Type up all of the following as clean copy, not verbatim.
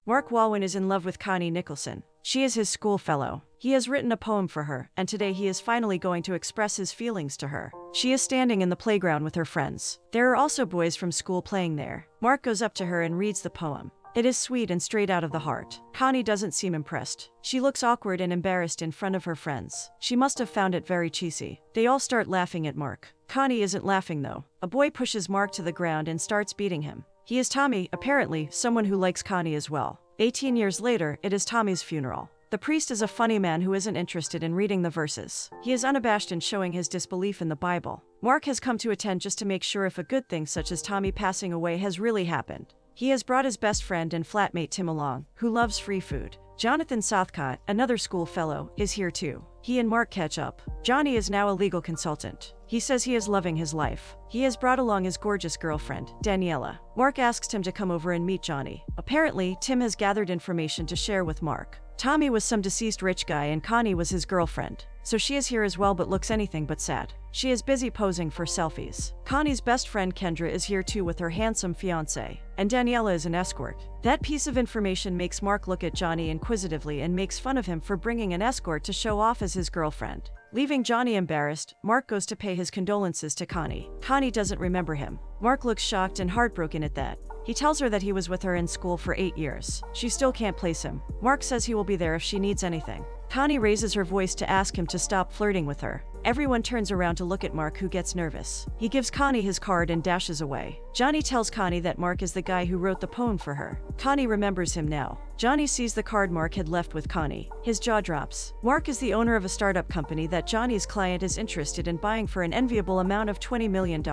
Mark Walwyn is in love with Connie Nicholson. She is his school fellow. He has written a poem for her, and today he is finally going to express his feelings to her. She is standing in the playground with her friends. There are also boys from school playing there. Mark goes up to her and reads the poem. It is sweet and straight out of the heart. Connie doesn't seem impressed. She looks awkward and embarrassed in front of her friends. She must have found it very cheesy. They all start laughing at Mark. Connie isn't laughing though. A boy pushes Mark to the ground and starts beating him. He is Tommy, apparently someone who likes Connie as well. 18 years later, it is Tommy's funeral. The priest is a funny man who isn't interested in reading the verses. He is unabashed in showing his disbelief in the Bible. Mark has come to attend just to make sure if a good thing such as Tommy passing away has really happened. He has brought his best friend and flatmate Tim along, who loves free food. Jonathan Southcott, another school fellow, is here too. He and Mark catch up. Johnny is now a legal consultant. He says he is loving his life. He has brought along his gorgeous girlfriend, Daniela. Mark asks Tim to come over and meet Johnny. Apparently, Tim has gathered information to share with Mark. Tommy was some deceased rich guy and Connie was his girlfriend. So she is here as well but looks anything but sad. She is busy posing for selfies. Connie's best friend Kendra is here too with her handsome fiancé. And Daniela is an escort. That piece of information makes Mark look at Johnny inquisitively and makes fun of him for bringing an escort to show off as his girlfriend. Leaving Johnny embarrassed, Mark goes to pay his condolences to Connie. Connie doesn't remember him. Mark looks shocked and heartbroken at that. He tells her that he was with her in school for 8 years. She still can't place him. Mark says he will be there if she needs anything. Connie raises her voice to ask him to stop flirting with her. Everyone turns around to look at Mark, who gets nervous. He gives Connie his card and dashes away. Johnny tells Connie that Mark is the guy who wrote the poem for her. Connie remembers him now. Johnny sees the card Mark had left with Connie. His jaw drops. Mark is the owner of a startup company that Johnny's client is interested in buying for an enviable amount of $20 million.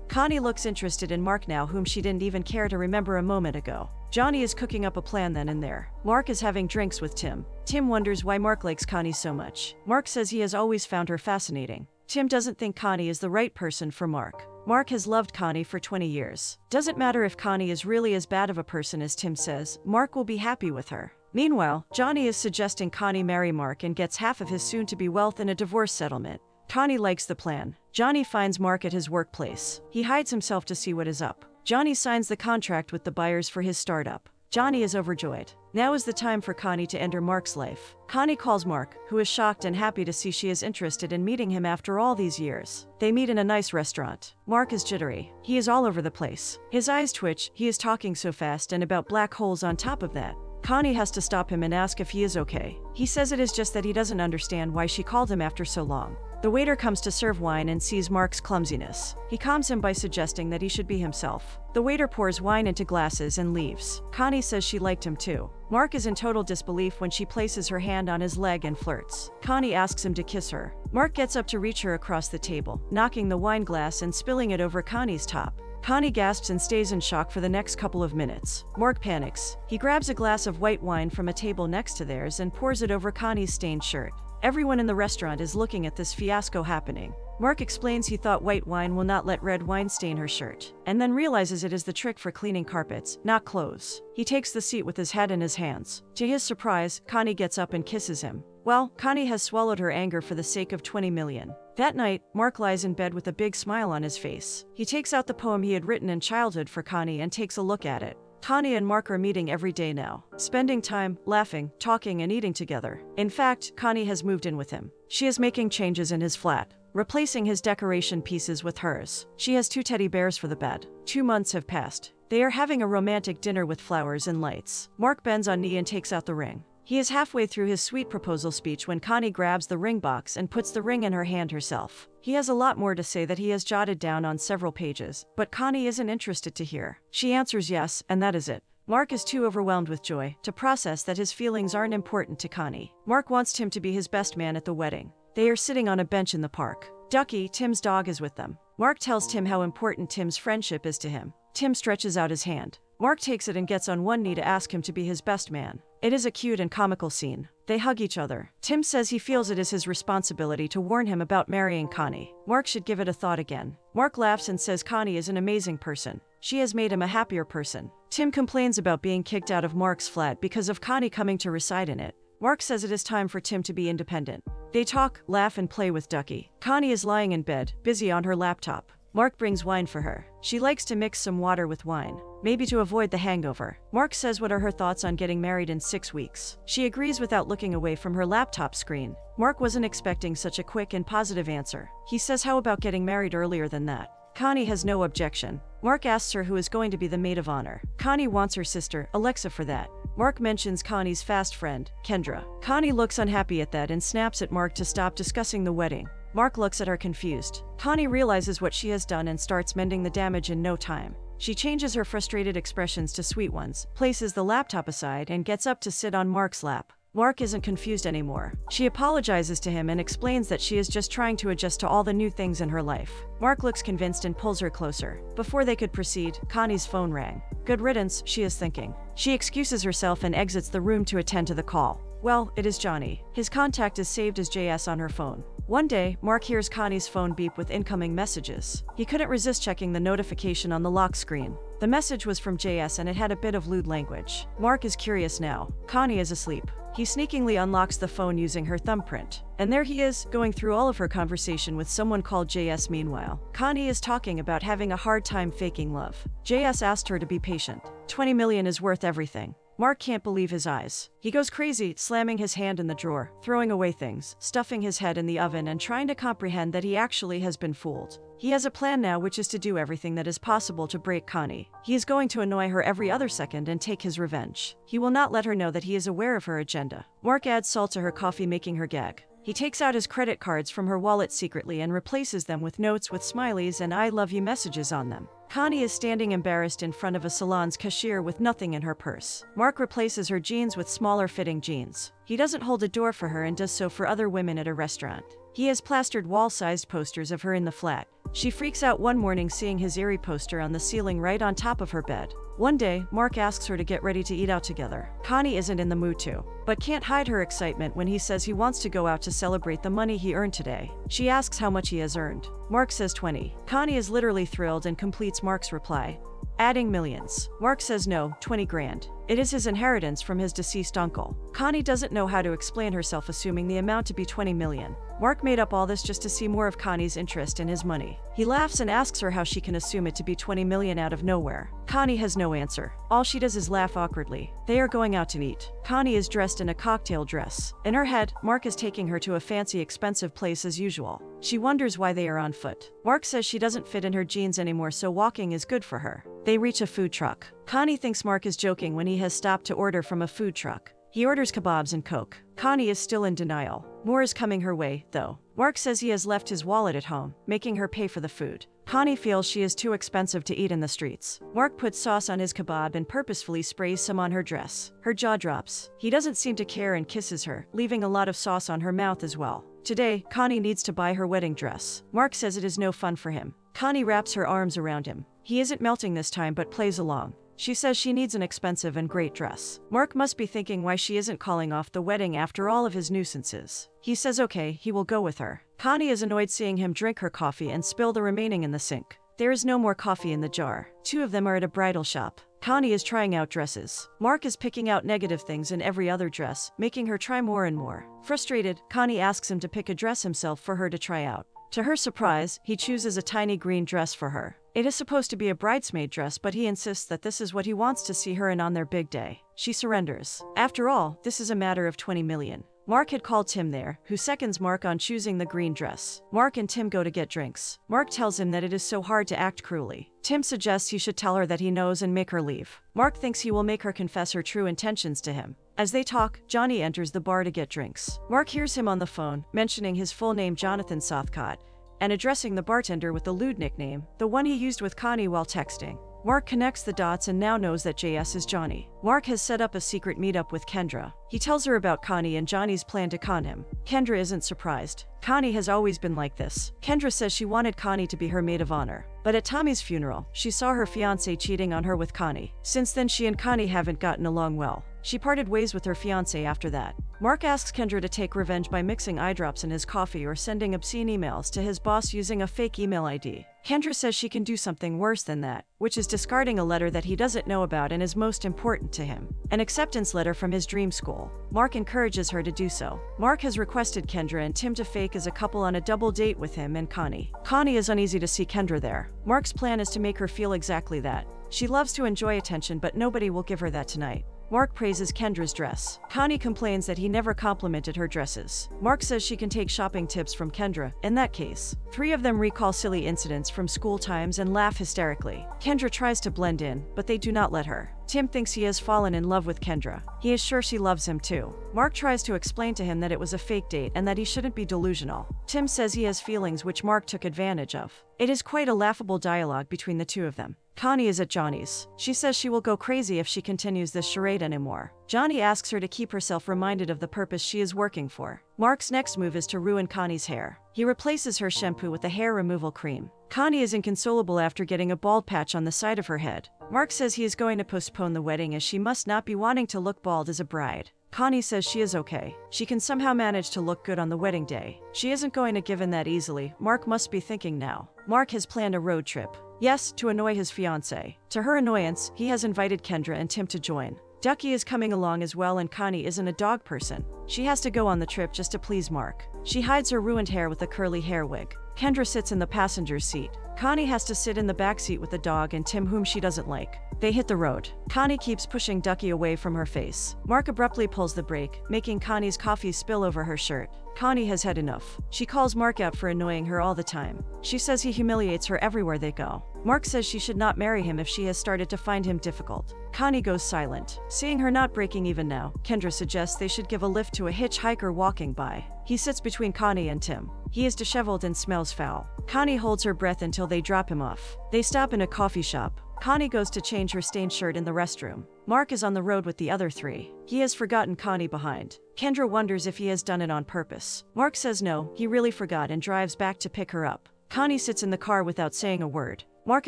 Connie looks interested in Mark now, whom she didn't even care to remember a moment ago. Johnny is cooking up a plan then and there. Mark is having drinks with Tim. Tim wonders why Mark likes Connie so much. Mark says he has always found her fascinating. Tim doesn't think Connie is the right person for Mark. Mark has loved Connie for 20 years. Doesn't matter if Connie is really as bad of a person as Tim says, Mark will be happy with her. Meanwhile, Johnny is suggesting Connie marry Mark and gets half of his soon-to-be wealth in a divorce settlement. Connie likes the plan. Johnny finds Mark at his workplace. He hides himself to see what is up. Johnny signs the contract with the buyers for his startup. Johnny is overjoyed. Now is the time for Connie to enter Mark's life. Connie calls Mark, who is shocked and happy to see she is interested in meeting him after all these years. They meet in a nice restaurant. Mark is jittery. He is all over the place. His eyes twitch, he is talking so fast and about black holes on top of that. Connie has to stop him and ask if he is okay. He says it is just that he doesn't understand why she called him after so long. The waiter comes to serve wine and sees Mark's clumsiness. He calms him by suggesting that he should be himself. The waiter pours wine into glasses and leaves. Connie says she liked him too. Mark is in total disbelief when she places her hand on his leg and flirts. Connie asks him to kiss her. Mark gets up to reach her across the table, knocking the wine glass and spilling it over Connie's top. Connie gasps and stays in shock for the next couple of minutes. Mark panics. He grabs a glass of white wine from a table next to theirs and pours it over Connie's stained shirt. Everyone in the restaurant is looking at this fiasco happening. Mark explains he thought white wine will not let red wine stain her shirt, and then realizes it is the trick for cleaning carpets, not clothes. He takes the seat with his head in his hands. To his surprise, Connie gets up and kisses him. Well, Connie has swallowed her anger for the sake of 20 million. That night, Mark lies in bed with a big smile on his face. He takes out the poem he had written in childhood for Connie and takes a look at it. Connie and Mark are meeting every day now, spending time, laughing, talking, and eating together. In fact, Connie has moved in with him. She is making changes in his flat, replacing his decoration pieces with hers. She has 2 teddy bears for the bed. 2 months have passed. They are having a romantic dinner with flowers and lights. Mark bends on knee and takes out the ring. He is halfway through his sweet proposal speech when Connie grabs the ring box and puts the ring in her hand herself. He has a lot more to say that he has jotted down on several pages, but Connie isn't interested to hear. She answers yes, and that is it. Mark is too overwhelmed with joy to process that his feelings aren't important to Connie. Mark wants Tim to be his best man at the wedding. They are sitting on a bench in the park. Ducky, Tim's dog, is with them. Mark tells Tim how important Tim's friendship is to him. Tim stretches out his hand. Mark takes it and gets on one knee to ask him to be his best man. It is a cute and comical scene. They hug each other. Tim says he feels it is his responsibility to warn him about marrying Connie. Mark should give it a thought again. Mark laughs and says Connie is an amazing person. She has made him a happier person. Tim complains about being kicked out of Mark's flat because of Connie coming to reside in it. Mark says it is time for Tim to be independent. They talk, laugh, and play with Ducky. Connie is lying in bed, busy on her laptop. Mark brings wine for her. She likes to mix some water with wine, maybe to avoid the hangover. Mark says what are her thoughts on getting married in 6 weeks. She agrees without looking away from her laptop screen. Mark wasn't expecting such a quick and positive answer. He says how about getting married earlier than that? Connie has no objection. Mark asks her who is going to be the maid of honor. Connie wants her sister, Alexa, for that. Mark mentions Connie's fast friend, Kendra. Connie looks unhappy at that and snaps at Mark to stop discussing the wedding. Mark looks at her confused. Connie realizes what she has done and starts mending the damage in no time. She changes her frustrated expressions to sweet ones, places the laptop aside, and gets up to sit on Mark's lap. Mark isn't confused anymore. She apologizes to him and explains that she is just trying to adjust to all the new things in her life. Mark looks convinced and pulls her closer. Before they could proceed, Connie's phone rang. Good riddance, she is thinking. She excuses herself and exits the room to attend to the call. Well, it is Johnny. His contact is saved as JS on her phone. One day, Mark hears Connie's phone beep with incoming messages. He couldn't resist checking the notification on the lock screen. The message was from JS and it had a bit of lewd language. Mark is curious now. Connie is asleep. He sneakingly unlocks the phone using her thumbprint. And there he is, going through all of her conversation with someone called JS. Meanwhile, Connie is talking about having a hard time faking love. JS asked her to be patient. 20 million is worth everything. Mark can't believe his eyes. He goes crazy, slamming his hand in the drawer, throwing away things, stuffing his head in the oven and trying to comprehend that he actually has been fooled. He has a plan now, which is to do everything that is possible to break Connie. He is going to annoy her every other second and take his revenge. He will not let her know that he is aware of her agenda. Mark adds salt to her coffee, making her gag. He takes out his credit cards from her wallet secretly and replaces them with notes with smileys and I love you messages on them. Connie is standing embarrassed in front of a salon's cashier with nothing in her purse. Mark replaces her jeans with smaller fitting jeans. He doesn't hold a door for her and does so for other women at a restaurant. He has plastered wall-sized posters of her in the flat. She freaks out one morning seeing his eerie poster on the ceiling right on top of her bed. One day, Mark asks her to get ready to eat out together. Connie isn't in the mood to, but can't hide her excitement when he says he wants to go out to celebrate the money he earned today. She asks how much he has earned. Mark says 20. Connie is literally thrilled and completes Mark's reply, adding millions. Mark says no, 20 grand. It is his inheritance from his deceased uncle. Connie doesn't know how to explain herself, assuming the amount to be 20 million. Mark made up all this just to see more of Connie's interest in his money. He laughs and asks her how she can assume it to be 20 million out of nowhere. Connie has no answer. All she does is laugh awkwardly. They are going out to eat. Connie is dressed in a cocktail dress. In her head, Mark is taking her to a fancy, expensive place as usual. She wonders why they are on foot. Mark says she doesn't fit in her jeans anymore, so walking is good for her. They reach a food truck. Connie thinks Mark is joking when he has stopped to order from a food truck. He orders kebabs and Coke. Connie is still in denial. More is coming her way, though. Mark says he has left his wallet at home, making her pay for the food. Connie feels she is too expensive to eat in the streets. Mark puts sauce on his kebab and purposefully sprays some on her dress. Her jaw drops. He doesn't seem to care and kisses her, leaving a lot of sauce on her mouth as well. Today, Connie needs to buy her wedding dress. Mark says it is no fun for him. Connie wraps her arms around him. He isn't melting this time but plays along. She says she needs an expensive and great dress. Mark must be thinking why she isn't calling off the wedding after all of his nuisances. He says okay, he will go with her. Connie is annoyed seeing him drink her coffee and spill the remaining in the sink. There is no more coffee in the jar. 2 of them are at a bridal shop. Connie is trying out dresses. Mark is picking out negative things in every other dress, making her try more and more. Frustrated, Connie asks him to pick a dress himself for her to try out. To her surprise, he chooses a tiny green dress for her. It is supposed to be a bridesmaid dress, but he insists that this is what he wants to see her in on their big day. She surrenders. After all, this is a matter of 20 million. Mark had called Tim there, who seconds Mark on choosing the green dress. Mark and Tim go to get drinks. Mark tells him that it is so hard to act cruelly. Tim suggests he should tell her that he knows and make her leave. Mark thinks he will make her confess her true intentions to him. As they talk, Johnny enters the bar to get drinks. Mark hears him on the phone, mentioning his full name Jonathan Southcott, and addressing the bartender with the lewd nickname, the one he used with Connie while texting. Mark connects the dots and now knows that JS is Johnny. Mark has set up a secret meetup with Kendra. He tells her about Connie and Johnny's plan to con him. Kendra isn't surprised. Connie has always been like this. Kendra says she wanted Connie to be her maid of honor. But at Tommy's funeral, she saw her fiancé cheating on her with Connie. Since then, she and Connie haven't gotten along well. She parted ways with her fiancé after that. Mark asks Kendra to take revenge by mixing eye drops in his coffee or sending obscene emails to his boss using a fake email ID. Kendra says she can do something worse than that, which is discarding a letter that he doesn't know about and is most important to him. An acceptance letter from his dream school. Mark encourages her to do so. Mark has requested Kendra and Tim to fake as a couple on a double date with him and Connie. Connie is uneasy to see Kendra there. Mark's plan is to make her feel exactly that. She loves to enjoy attention, but nobody will give her that tonight. Mark praises Kendra's dress. Connie complains that he never complimented her dresses. Mark says she can take shopping tips from Kendra. In that case, three of them recall silly incidents from school times and laugh hysterically. Kendra tries to blend in, but they do not let her. Tim thinks he has fallen in love with Kendra. He is sure she loves him too. Mark tries to explain to him that it was a fake date and that he shouldn't be delusional. Tim says he has feelings which Mark took advantage of. It is quite a laughable dialogue between the two of them. Connie is at Johnny's. She says she will go crazy if she continues this charade anymore. Johnny asks her to keep herself reminded of the purpose she is working for. Mark's next move is to ruin Connie's hair. He replaces her shampoo with a hair removal cream. Connie is inconsolable after getting a bald patch on the side of her head. Mark says he is going to postpone the wedding as she must not be wanting to look bald as a bride. Connie says she is okay. She can somehow manage to look good on the wedding day. She isn't going to give in that easily, Mark must be thinking now. Mark has planned a road trip. Yes, to annoy his fiancée. To her annoyance, he has invited Kendra and Tim to join. Ducky is coming along as well and Connie isn't a dog person. She has to go on the trip just to please Mark. She hides her ruined hair with a curly hair wig. Kendra sits in the passenger's seat. Connie has to sit in the back seat with the dog and Tim, whom she doesn't like. They hit the road. Connie keeps pushing Ducky away from her face. Mark abruptly pulls the brake, making Connie's coffee spill over her shirt. Connie has had enough. She calls Mark out for annoying her all the time. She says he humiliates her everywhere they go. Mark says she should not marry him if she has started to find him difficult. Connie goes silent. Seeing her not breaking even now, Kendra suggests they should give a lift to a hitchhiker walking by. He sits between Connie and Tim. He is disheveled and smells foul. Connie holds her breath until they drop him off. They stop in a coffee shop. Connie goes to change her stained shirt in the restroom. Mark is on the road with the other three. He has forgotten Connie behind. Kendra wonders if he has done it on purpose. Mark says no, he really forgot and drives back to pick her up. Connie sits in the car without saying a word. Mark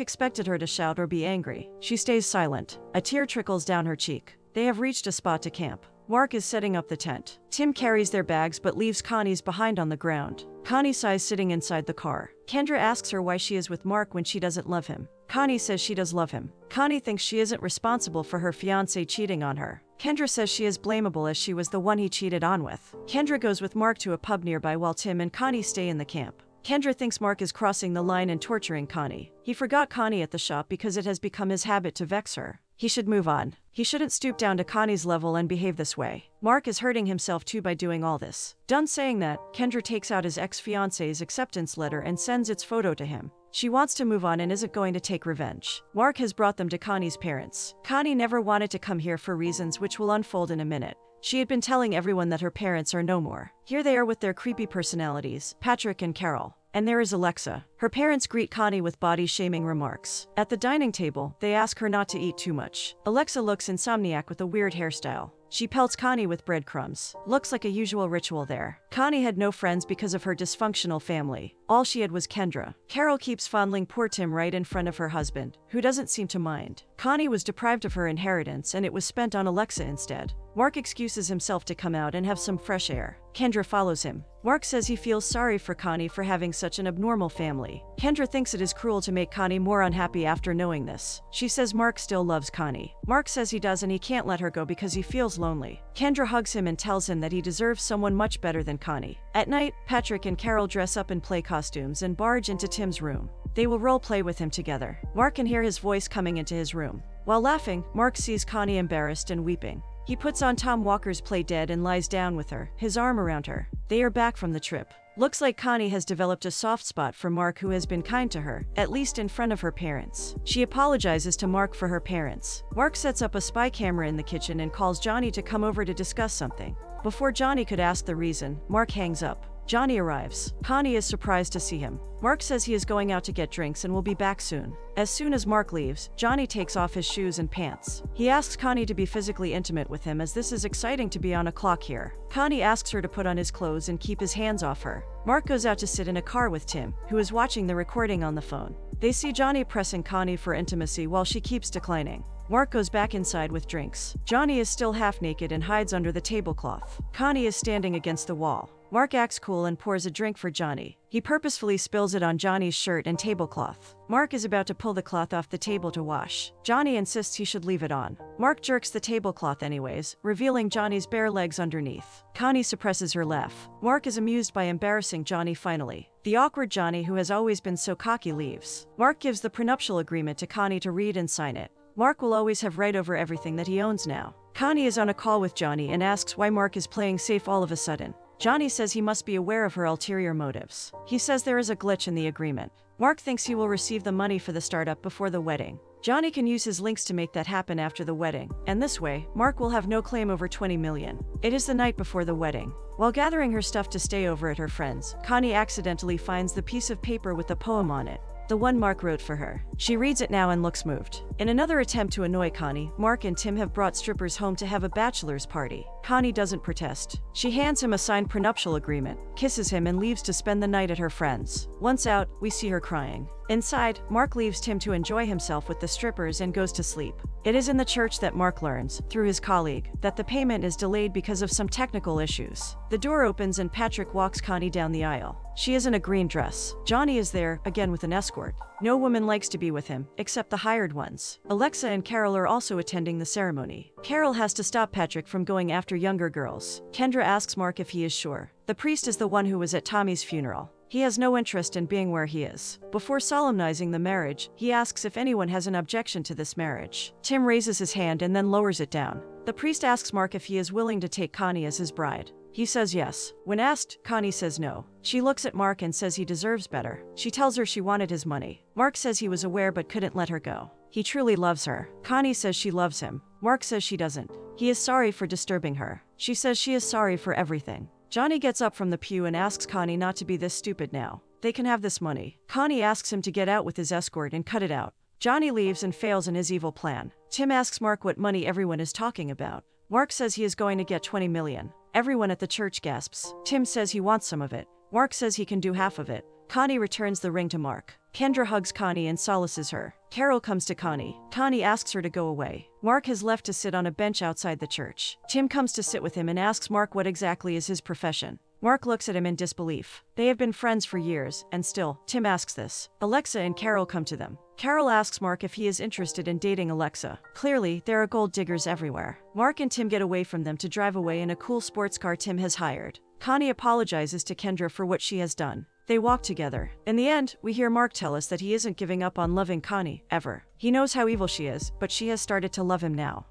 expected her to shout or be angry. She stays silent. A tear trickles down her cheek. They have reached a spot to camp. Mark is setting up the tent. Tim carries their bags but leaves Connie's behind on the ground. Connie sighs sitting inside the car. Kendra asks her why she is with Mark when she doesn't love him. Connie says she does love him. Connie thinks she isn't responsible for her fiancé cheating on her. Kendra says she is blamable as she was the one he cheated on with. Kendra goes with Mark to a pub nearby while Tim and Connie stay in the camp. Kendra thinks Mark is crossing the line and torturing Connie. He forgot Connie at the shop because it has become his habit to vex her. He should move on. He shouldn't stoop down to Connie's level and behave this way. Mark is hurting himself too by doing all this. Done saying that, Kendra takes out his ex-fiancé's acceptance letter and sends its photo to him. She wants to move on and isn't going to take revenge. Mark has brought them to Connie's parents. Connie never wanted to come here for reasons which will unfold in a minute. She had been telling everyone that her parents are no more. Here they are with their creepy personalities, Patrick and Carol. And there is Alexa. Her parents greet Connie with body-shaming remarks. At the dining table, they ask her not to eat too much. Alexa looks insomniac with a weird hairstyle. She pelts Connie with breadcrumbs. Looks like a usual ritual there. Connie had no friends because of her dysfunctional family. All she had was Kendra. Carol keeps fondling poor Tim right in front of her husband, who doesn't seem to mind. Connie was deprived of her inheritance and it was spent on Alexa instead. Mark excuses himself to come out and have some fresh air. Kendra follows him. Mark says he feels sorry for Connie for having such an abnormal family. Kendra thinks it is cruel to make Connie more unhappy after knowing this. She says Mark still loves Connie. Mark says he does and he can't let her go because he feels lonely. Kendra hugs him and tells him that he deserves someone much better than Connie. At night, Patrick and Carol dress up in play costumes and barge into Tim's room. They will role play with him together. Mark can hear his voice coming into his room. While laughing, Mark sees Connie embarrassed and weeping. He puts on Tom Walker's Play Dead and lies down with her, his arm around her. They are back from the trip. Looks like Connie has developed a soft spot for Mark, who has been kind to her, at least in front of her parents. She apologizes to Mark for her parents. Mark sets up a spy camera in the kitchen and calls Johnny to come over to discuss something. Before Johnny could ask the reason, Mark hangs up. Johnny arrives. Connie is surprised to see him. Mark says he is going out to get drinks and will be back soon. As soon as Mark leaves, Johnny takes off his shoes and pants. He asks Connie to be physically intimate with him as this is exciting to be on a clock here. Connie asks her to put on his clothes and keep his hands off her. Mark goes out to sit in a car with Tim, who is watching the recording on the phone. They see Johnny pressing Connie for intimacy while she keeps declining. Mark goes back inside with drinks. Johnny is still half naked and hides under the tablecloth. Connie is standing against the wall. Mark acts cool and pours a drink for Johnny. He purposefully spills it on Johnny's shirt and tablecloth. Mark is about to pull the cloth off the table to wash. Johnny insists he should leave it on. Mark jerks the tablecloth anyways, revealing Johnny's bare legs underneath. Connie suppresses her laugh. Mark is amused by embarrassing Johnny finally. The awkward Johnny, who has always been so cocky, leaves. Mark gives the prenuptial agreement to Connie to read and sign it. Mark will always have right over everything that he owns now. Connie is on a call with Johnny and asks why Mark is playing safe all of a sudden. Johnny says he must be aware of her ulterior motives. He says there is a glitch in the agreement. Mark thinks he will receive the money for the startup before the wedding. Johnny can use his links to make that happen after the wedding, and this way, Mark will have no claim over 20 million. It is the night before the wedding. While gathering her stuff to stay over at her friend's, Connie accidentally finds the piece of paper with the poem on it. The one Mark wrote for her. She reads it now and looks moved. In another attempt to annoy Connie, Mark and Tim have brought strippers home to have a bachelor's party. Connie doesn't protest. She hands him a signed prenuptial agreement, kisses him and leaves to spend the night at her friend's. Once out, we see her crying. Inside, Mark leaves Tim to enjoy himself with the strippers and goes to sleep. It is in the church that Mark learns, through his colleague, that the payment is delayed because of some technical issues. The door opens and Patrick walks Connie down the aisle. She is in a green dress. Johnny is there, again with an escort. No woman likes to be with him, except the hired ones. Alexa and Carol are also attending the ceremony. Carol has to stop Patrick from going after younger girls. Kendra asks Mark if he is sure. The priest is the one who was at Tommy's funeral. He has no interest in being where he is. Before solemnizing the marriage, he asks if anyone has an objection to this marriage. Tim raises his hand and then lowers it down. The priest asks Mark if he is willing to take Connie as his bride. He says yes. When asked, Connie says no. She looks at Mark and says he deserves better. She tells her she wanted his money. Mark says he was aware but couldn't let her go. He truly loves her. Connie says she loves him. Mark says she doesn't. He is sorry for disturbing her. She says she is sorry for everything. Johnny gets up from the pew and asks Connie not to be this stupid now. They can have this money. Connie asks him to get out with his escort and cut it out. Johnny leaves and fails in his evil plan. Tim asks Mark what money everyone is talking about. Mark says he is going to get 20 million. Everyone at the church gasps. Tim says he wants some of it. Mark says he can do half of it. Connie returns the ring to Mark. Kendra hugs Connie and solaces her. Carol comes to Connie. Connie asks her to go away. Mark has left to sit on a bench outside the church. Tim comes to sit with him and asks Mark what exactly is his profession. Mark looks at him in disbelief. They have been friends for years, and still, Tim asks this. Alexa and Carol come to them. Carol asks Mark if he is interested in dating Alexa. Clearly, there are gold diggers everywhere. Mark and Tim get away from them to drive away in a cool sports car Tim has hired. Connie apologizes to Kendra for what she has done. They walk together. In the end, we hear Mark tell us that he isn't giving up on loving Connie, ever. He knows how evil she is, but she has started to love him now.